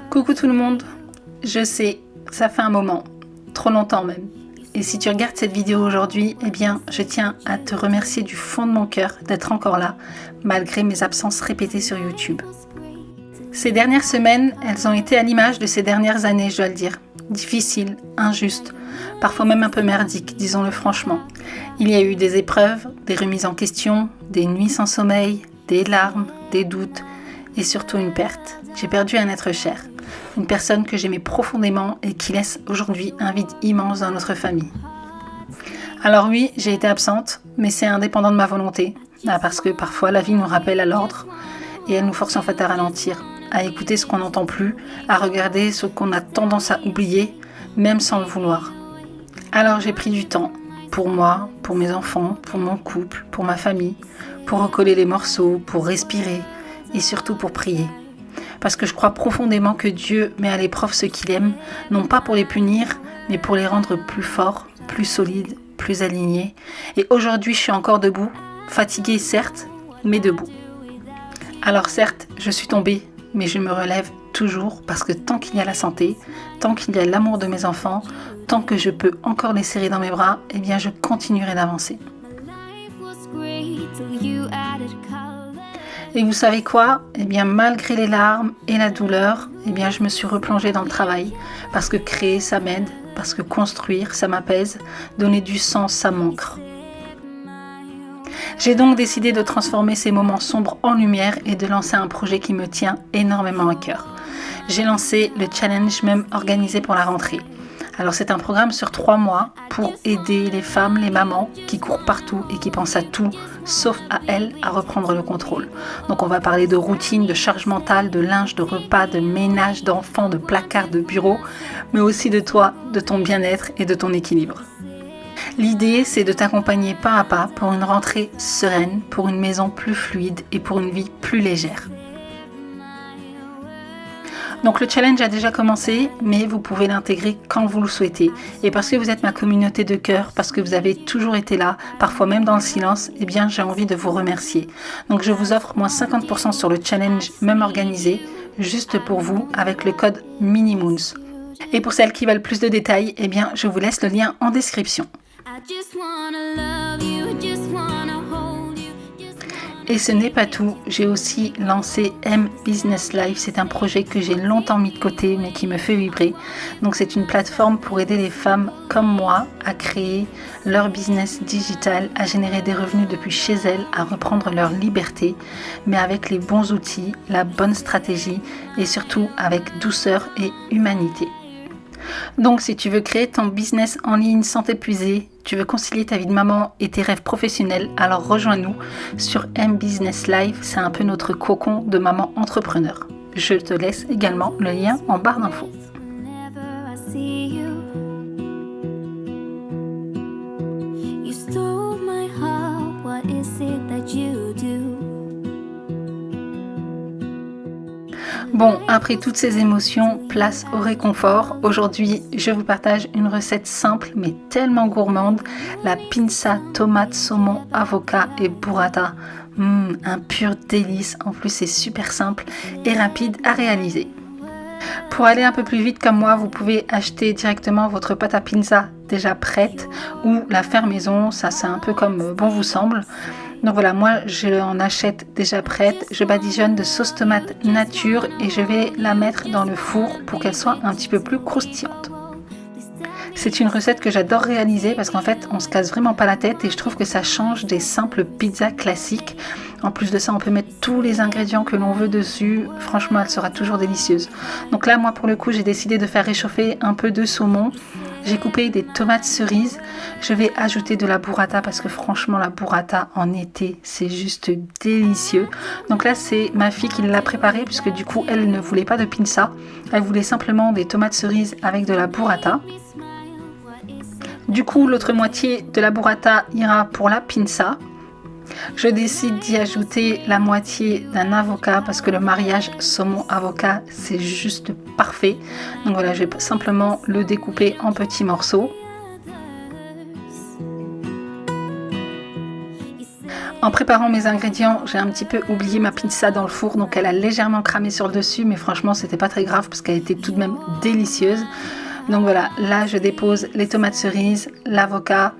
Coucou tout le monde, je sais, ça fait un moment, trop longtemps même. Et si tu regardes cette vidéo aujourd'hui, eh bien, je tiens à te remercier du fond de mon cœur d'être encore là, malgré mes absences répétées sur YouTube. Ces dernières semaines, elles ont été à l'image de ces dernières années, je dois le dire. Difficiles, injustes, parfois même un peu merdiques, disons-le franchement. Il y a eu des épreuves, des remises en question, des nuits sans sommeil, des larmes, des doutes et surtout une perte. J'ai perdu un être cher, une personne que j'aimais profondément et qui laisse aujourd'hui un vide immense dans notre famille. Alors oui, j'ai été absente, mais c'est indépendant de ma volonté, parce que parfois la vie nous rappelle à l'ordre et elle nous force en fait à ralentir, à écouter ce qu'on n'entend plus, à regarder ce qu'on a tendance à oublier, même sans le vouloir. Alors j'ai pris du temps, pour moi, pour mes enfants, pour mon couple, pour ma famille, pour recoller les morceaux, pour respirer et surtout pour prier. Parce que je crois profondément que Dieu met à l'épreuve ceux qu'il aime, non pas pour les punir, mais pour les rendre plus forts, plus solides, plus alignés. Et aujourd'hui, je suis encore debout, fatiguée certes, mais debout. Alors certes, je suis tombée, mais je me relève toujours parce que tant qu'il y a la santé, tant qu'il y a l'amour de mes enfants, tant que je peux encore les serrer dans mes bras, eh bien je continuerai d'avancer. Et vous savez quoi ? Eh bien malgré les larmes et la douleur, eh bien je me suis replongée dans le travail parce que créer ça m'aide, parce que construire ça m'apaise, donner du sens ça m'ancre. J'ai donc décidé de transformer ces moments sombres en lumière et de lancer un projet qui me tient énormément à cœur. J'ai lancé le challenge même organisé pour la rentrée. Alors c'est un programme sur 3 mois pour aider les femmes, les mamans qui courent partout et qui pensent à tout, sauf à elles, à reprendre le contrôle. Donc on va parler de routine, de charge mentale, de linge, de repas, de ménage, d'enfants, de placards, de bureaux, mais aussi de toi, de ton bien-être et de ton équilibre. L'idée, c'est de t'accompagner pas à pas pour une rentrée sereine, pour une maison plus fluide et pour une vie plus légère. Donc le challenge a déjà commencé, mais vous pouvez l'intégrer quand vous le souhaitez. Et parce que vous êtes ma communauté de cœur, parce que vous avez toujours été là, parfois même dans le silence, eh bien j'ai envie de vous remercier. Donc je vous offre moins 50% sur le challenge même organisé, juste pour vous, avec le code MINIMOONS. Et pour celles qui veulent plus de détails, eh bien je vous laisse le lien en description. Et ce n'est pas tout, j'ai aussi lancé M Business Life, c'est un projet que j'ai longtemps mis de côté mais qui me fait vibrer. Donc c'est une plateforme pour aider les femmes comme moi à créer leur business digital, à générer des revenus depuis chez elles, à reprendre leur liberté, mais avec les bons outils, la bonne stratégie et surtout avec douceur et humanité. Donc si tu veux créer ton business en ligne sans t'épuiser, tu veux concilier ta vie de maman et tes rêves professionnels, alors rejoins-nous sur M Business Live, c'est un peu notre cocon de maman entrepreneur. Je te laisse également le lien en barre d'infos. Bon, après toutes ces émotions, place au réconfort. Aujourd'hui, je vous partage une recette simple mais tellement gourmande, la pinza tomate saumon avocat et burrata. Un pur délice, en plus c'est super simple et rapide à réaliser. Pour aller un peu plus vite comme moi, vous pouvez acheter directement votre pâte à pizza déjà prête ou la faire maison, ça c'est un peu comme bon vous semble. Donc voilà, moi je en achète déjà prête, je badigeonne de sauce tomate nature et je vais la mettre dans le four pour qu'elle soit un petit peu plus croustillante. C'est une recette que j'adore réaliser parce qu'en fait on se casse vraiment pas la tête et je trouve que ça change des simples pizzas classiques. En plus de ça, on peut mettre tous les ingrédients que l'on veut dessus. Franchement, elle sera toujours délicieuse. Donc là, moi pour le coup, j'ai décidé de faire réchauffer un peu de saumon. J'ai coupé des tomates cerises. Je vais ajouter de la burrata parce que franchement, la burrata en été, c'est juste délicieux. Donc là, c'est ma fille qui l'a préparée puisque du coup, elle ne voulait pas de pinza. Elle voulait simplement des tomates cerises avec de la burrata. Du coup, l'autre moitié de la burrata ira pour la pinza. Je décide d'y ajouter la moitié d'un avocat parce que le mariage saumon-avocat, c'est juste parfait. Donc voilà, je vais simplement le découper en petits morceaux. En préparant mes ingrédients, j'ai un petit peu oublié ma pizza dans le four, donc elle a légèrement cramé sur le dessus, mais franchement c'était pas très grave parce qu'elle était tout de même délicieuse. Donc voilà, là je dépose les tomates cerises, l'avocat,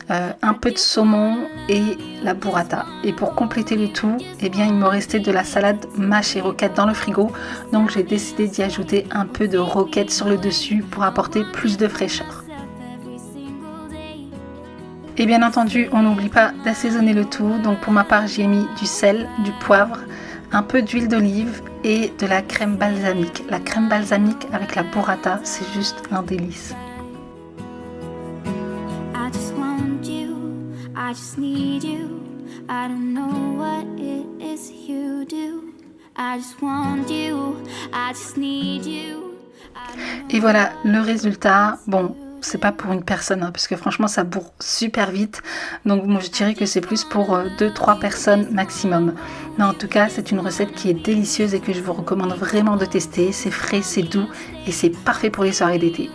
un peu de saumon et la burrata. Et pour compléter le tout, eh bien il me restait de la salade mâche et roquette dans le frigo, donc j'ai décidé d'y ajouter un peu de roquette sur le dessus pour apporter plus de fraîcheur. Et bien entendu, on n'oublie pas d'assaisonner le tout. Donc pour ma part, j'y ai mis du sel, du poivre, un peu d'huile d'olive et de la crème balsamique. La crème balsamique avec la burrata, c'est juste un délice. Et voilà le résultat. Bon, c'est pas pour une personne, hein, parce que franchement ça bourre super vite, donc moi je dirais que c'est plus pour 2-3 personnes maximum. Mais en tout cas c'est une recette qui est délicieuse et que je vous recommande vraiment de tester. C'est frais, c'est doux et c'est parfait pour les soirées d'été.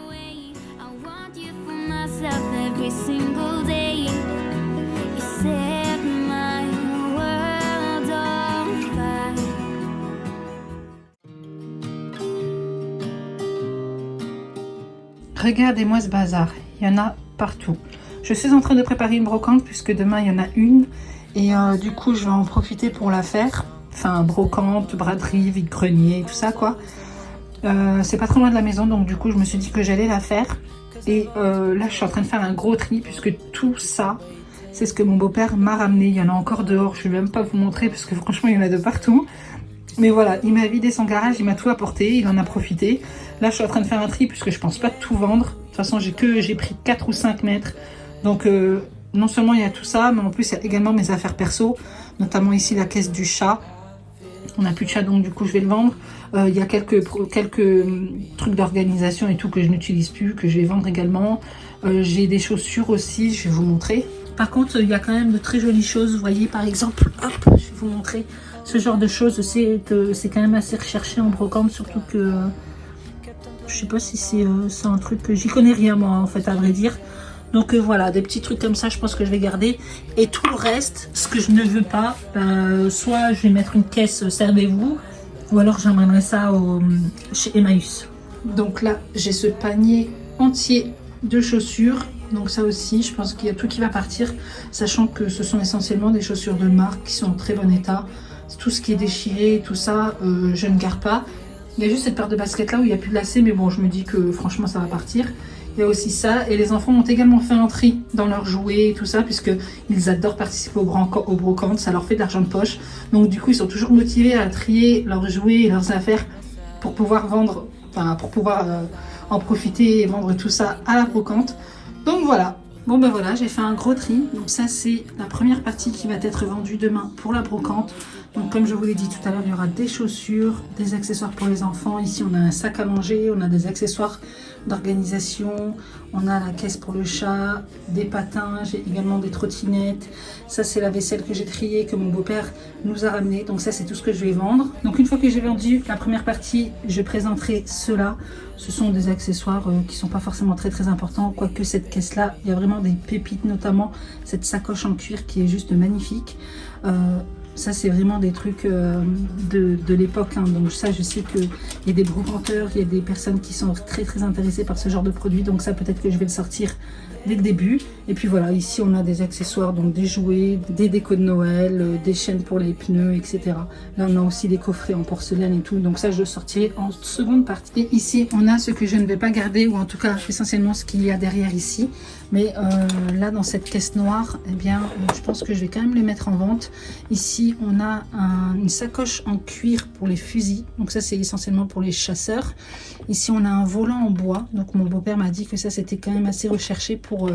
Regardez-moi ce bazar, il y en a partout. Je suis en train de préparer une brocante puisque demain il y en a une. Et du coup je vais en profiter pour la faire. Enfin brocante, braderie, vide-grenier, tout ça quoi. C'est pas trop loin de la maison, donc du coup je me suis dit que j'allais la faire. Et là je suis en train de faire un gros tri puisque tout ça, c'est ce que mon beau-père m'a ramené. Il y en a encore dehors, je vais même pas vous montrer parce que franchement il y en a de partout. Mais voilà, il m'a vidé son garage, il m'a tout apporté, il en a profité. Là, je suis en train de faire un tri puisque je pense pas tout vendre. De toute façon, j'ai pris 4 ou 5 mètres. Donc, non seulement il y a tout ça, mais en plus, il y a également mes affaires perso. Notamment ici, la caisse du chat. On n'a plus de chat, donc du coup, je vais le vendre. Il y a quelques trucs d'organisation et tout que je n'utilise plus, que je vais vendre également. J'ai des chaussures aussi, je vais vous montrer. Par contre, il y a quand même de très jolies choses. Vous voyez, par exemple, hop, je vais vous montrer. Ce genre de choses, c'est que c'est quand même assez recherché en brocante, surtout que je sais pas si c'est un truc que j'y connais rien moi en fait à vrai dire. Donc voilà, des petits trucs comme ça, je pense que je vais garder. Et tout le reste, ce que je ne veux pas, soit je vais mettre une caisse servez-vous, ou alors j'emmènerai ça chez Emmaüs. Donc là, j'ai ce panier entier de chaussures. Donc ça aussi, je pense qu'il y a tout qui va partir, sachant que ce sont essentiellement des chaussures de marque qui sont en très bon état. Tout ce qui est déchiré, tout ça, je ne garde pas. Il y a juste cette paire de baskets là où il n'y a plus de lacets, mais bon, je me dis que franchement ça va partir. Il y a aussi ça, et les enfants ont également fait un tri dans leurs jouets et tout ça, puisqu'ils adorent participer au brocante, ça leur fait de l'argent de poche. Donc du coup, ils sont toujours motivés à trier leurs jouets et leurs affaires pour pouvoir vendre, enfin pour pouvoir en profiter et vendre tout ça à la brocante. Donc voilà. Bon ben voilà, j'ai fait un gros tri. Donc ça c'est la première partie qui va être vendue demain pour la brocante. Donc comme je vous l'ai dit tout à l'heure, il y aura des chaussures, des accessoires pour les enfants. Ici on a un sac à manger, on a des accessoires d'organisation, on a la caisse pour le chat, des patins, j'ai également des trottinettes. Ça c'est la vaisselle que j'ai triée, que mon beau-père nous a ramené. Donc ça c'est tout ce que je vais vendre. Donc une fois que j'ai vendu la première partie, je présenterai cela. Ce sont des accessoires qui sont pas forcément très importants, quoique cette caisse là, il y a vraiment des pépites, notamment cette sacoche en cuir qui est juste magnifique. Ça c'est vraiment des trucs de l'époque, hein. Donc ça je sais qu'il y a des brocanteurs, il y a des personnes qui sont très intéressées par ce genre de produit, donc ça peut-être que je vais le sortir dès le début. Et puis voilà, ici on a des accessoires, donc des jouets, des décos de Noël, des chaînes pour les pneus, etc. Là on a aussi des coffrets en porcelaine et tout, donc ça je le sortirai en seconde partie. Et ici on a ce que je ne vais pas garder, ou en tout cas essentiellement ce qu'il y a derrière ici. Mais là dans cette caisse noire, eh bien je pense que je vais quand même les mettre en vente. Ici on a une sacoche en cuir pour les fusils, donc ça c'est essentiellement pour les chasseurs. Ici on a un volant en bois, donc mon beau-père m'a dit que ça c'était quand même assez recherché pour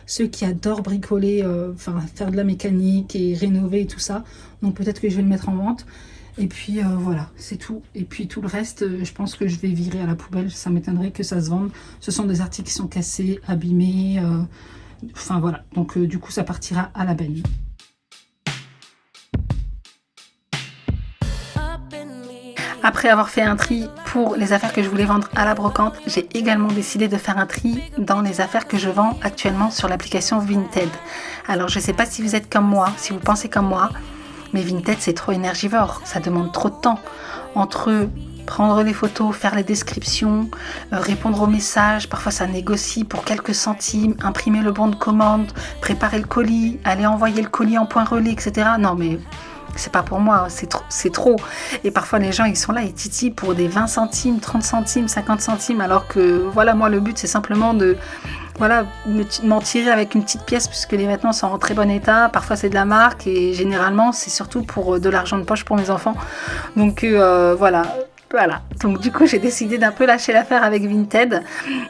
ceux qui adorent bricoler, enfin faire de la mécanique et rénover et tout ça. Donc peut-être que je vais le mettre en vente. Et puis voilà, c'est tout. Et puis tout le reste, je pense que je vais virer à la poubelle. Ça m'étonnerait que ça se vende. Ce sont des articles qui sont cassés, abîmés. Enfin voilà, donc du coup ça partira à la benne. Après avoir fait un tri pour les affaires que je voulais vendre à la brocante, j'ai également décidé de faire un tri dans les affaires que je vends actuellement sur l'application Vinted. Alors je ne sais pas si vous êtes comme moi, si vous pensez comme moi, mais Vinted c'est trop énergivore, ça demande trop de temps. Entre prendre les photos, faire les descriptions, répondre aux messages, parfois ça négocie pour quelques centimes, imprimer le bon de commande, préparer le colis, aller envoyer le colis en point relais, etc. Non mais c'est pas pour moi, c'est trop. Et parfois les gens ils sont là, ils titillent pour des 20 centimes, 30 centimes, 50 centimes, alors que voilà, moi le but c'est simplement de m'en tirer avec une petite pièce puisque les vêtements sont en très bon état, parfois c'est de la marque et généralement c'est surtout pour de l'argent de poche pour mes enfants. Donc voilà. Donc du coup j'ai décidé d'un peu lâcher l'affaire avec Vinted.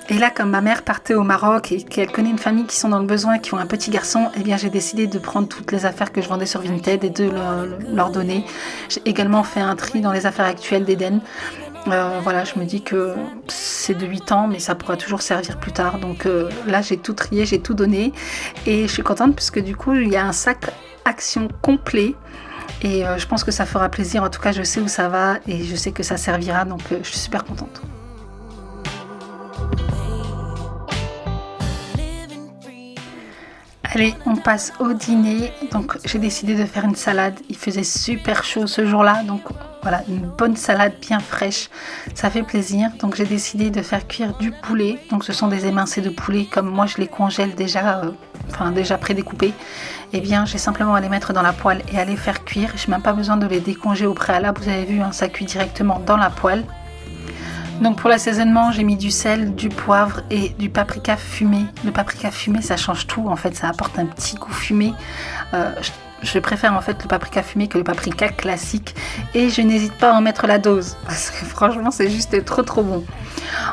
Et là, comme ma mère partait au Maroc et qu'elle connaît une famille qui sont dans le besoin, qui ont un petit garçon, eh bien j'ai décidé de prendre toutes les affaires que je vendais sur Vinted et de leur donner. J'ai également fait un tri dans les affaires actuelles d'Eden. Voilà, je me dis que c'est de 8 ans, mais ça pourra toujours servir plus tard. Donc là, j'ai tout trié, j'ai tout donné. Et je suis contente puisque du coup, il y a un sac action complet. Et je pense que ça fera plaisir. En tout cas, je sais où ça va et je sais que ça servira. Donc je suis super contente. Allez, on passe au dîner. Donc j'ai décidé de faire une salade. Il faisait super chaud ce jour-là. Donc voilà, une bonne salade bien fraîche. Ça fait plaisir. Donc j'ai décidé de faire cuire du poulet. Donc ce sont des émincés de poulet comme moi je les congèle déjà, déjà prédécoupés. Eh bien j'ai simplement à les mettre dans la poêle et à les faire cuire. Je n'ai même pas besoin de les décongeler au préalable. Vous avez vu, ça cuit directement dans la poêle. Donc pour l'assaisonnement, j'ai mis du sel, du poivre et du paprika fumé. Le paprika fumé, ça change tout. En fait, ça apporte un petit goût fumé. Je préfère en fait le paprika fumé que le paprika classique. Et je n'hésite pas à en mettre la dose. Parce que franchement, c'est juste trop bon.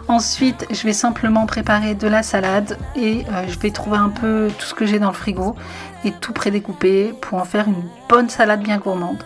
Ensuite, je vais simplement préparer de la salade. Et je vais trouver un peu tout ce que j'ai dans le frigo. Et tout prédécouper pour en faire une bonne salade bien gourmande.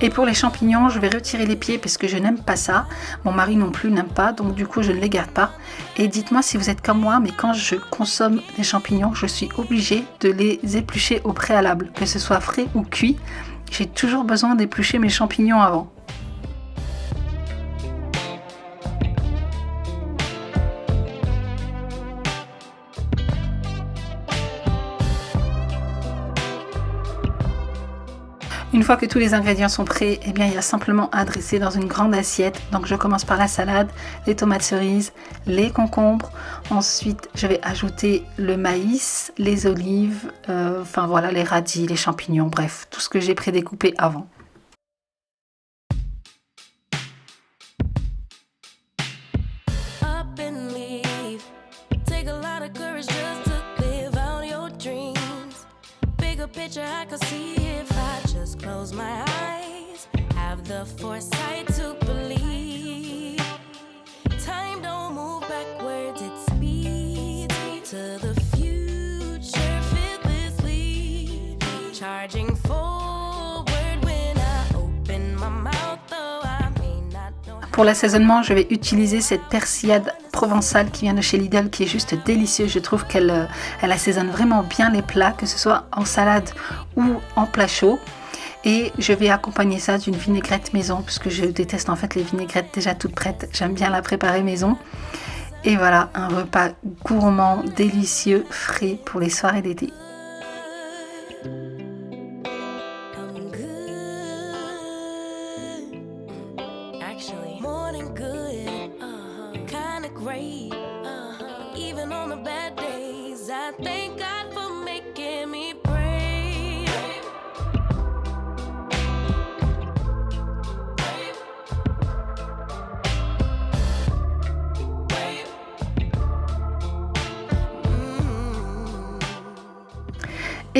Et pour les champignons, je vais retirer les pieds parce que je n'aime pas ça. Mon mari non plus n'aime pas, donc du coup je ne les garde pas. Et dites-moi si vous êtes comme moi, mais quand je consomme des champignons, je suis obligée de les éplucher au préalable. Que ce soit frais ou cuit, j'ai toujours besoin d'éplucher mes champignons avant. Une fois que tous les ingrédients sont prêts, eh bien, il y a simplement à dresser dans une grande assiette. Donc je commence par la salade, les tomates cerises, les concombres. Ensuite, je vais ajouter le maïs, les olives, les radis, les champignons, bref, tout ce que j'ai prédécoupé avant. Close my eyes, have the foresight to believe. Time don't move backwards, it speeds to the future fearlessly. Charging forward when I open my mouth, though I may not know. Pour l'assaisonnement, je vais utiliser cette persillade provençale qui vient de chez Lidl, qui est juste délicieuse. Je trouve qu'elle assaisonne vraiment bien les plats, que ce soit en salade ou en plat chaud. Et je vais accompagner ça d'une vinaigrette maison, puisque je déteste en fait les vinaigrettes déjà toutes prêtes. J'aime bien la préparer maison. Et voilà, un repas gourmand, délicieux, frais pour les soirées d'été.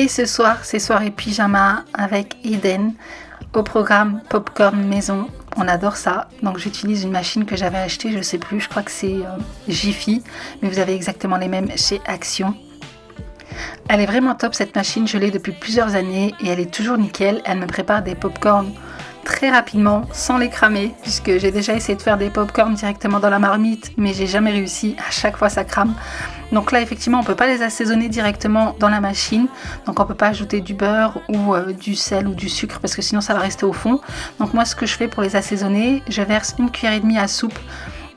Et ce soir, c'est soirée pyjama avec Eden au programme Popcorn Maison. On adore ça. Donc j'utilise une machine que j'avais achetée, je sais plus, je crois que c'est Jiffy, mais vous avez exactement les mêmes chez Action. Elle est vraiment top cette machine, je l'ai depuis plusieurs années et elle est toujours nickel. Elle me prépare des popcorn très rapidement sans les cramer, puisque j'ai déjà essayé de faire des popcorn directement dans la marmite, mais j'ai jamais réussi, à chaque fois ça crame. Donc là effectivement on peut pas les assaisonner directement dans la machine, donc on peut pas ajouter du beurre ou du sel ou du sucre parce que sinon ça va rester au fond. Donc moi ce que je fais pour les assaisonner, je verse 1,5 cuillère à soupe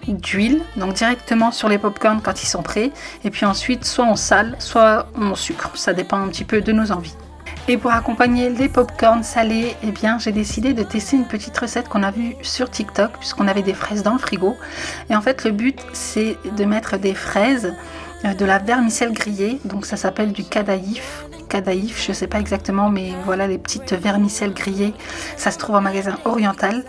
d'huile, donc directement sur les popcorn quand ils sont prêts, et puis ensuite soit on sale, soit on sucre, ça dépend un petit peu de nos envies. Et pour accompagner les popcorn salés, eh bien j'ai décidé de tester une petite recette qu'on a vue sur TikTok, puisqu'on avait des fraises dans le frigo. Et en fait le but c'est de mettre des fraises, de la vermicelle grillée, donc ça s'appelle du kadaïf, je sais pas exactement, mais voilà les petites vermicelles grillées, ça se trouve en magasin oriental,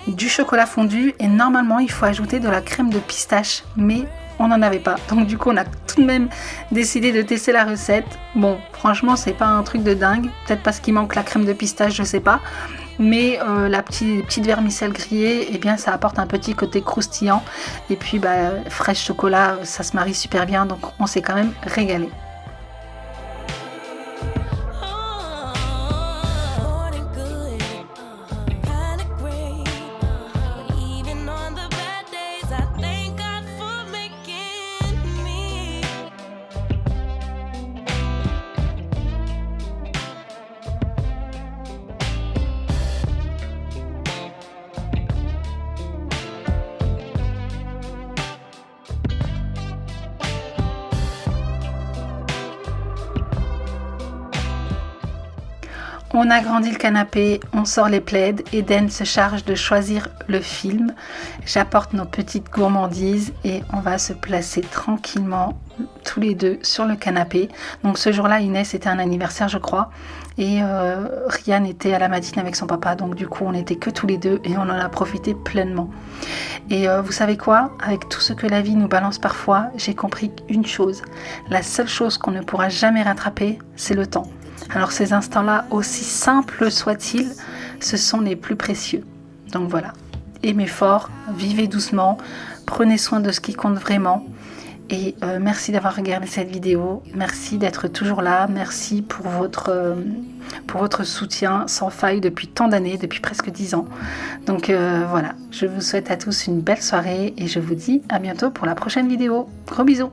du chocolat fondu et normalement il faut ajouter de la crème de pistache, mais on n'en avait pas, donc du coup on a tout de même décidé de tester la recette. Bon franchement c'est pas un truc de dingue, peut-être parce qu'il manque la crème de pistache, je sais pas, mais la petite vermicelle grillée, eh bien ça apporte un petit côté croustillant, et puis fraîche chocolat, ça se marie super bien, donc on s'est quand même régalé. On agrandit le canapé, on sort les plaids, Eden se charge de choisir le film, j'apporte nos petites gourmandises et on va se placer tranquillement tous les deux sur le canapé. Donc ce jour-là, Inès était un anniversaire je crois, et Ryan était à la matinée avec son papa, donc du coup on n'était que tous les deux et on en a profité pleinement. Et vous savez quoi, avec tout ce que la vie nous balance parfois, j'ai compris une chose, la seule chose qu'on ne pourra jamais rattraper, c'est le temps. Alors ces instants-là, aussi simples soient-ils, ce sont les plus précieux. Donc voilà, aimez fort, vivez doucement, prenez soin de ce qui compte vraiment. Et merci d'avoir regardé cette vidéo, merci d'être toujours là, merci pour votre soutien sans faille depuis tant d'années, depuis presque 10 ans. Donc voilà, je vous souhaite à tous une belle soirée et je vous dis à bientôt pour la prochaine vidéo. Gros bisous!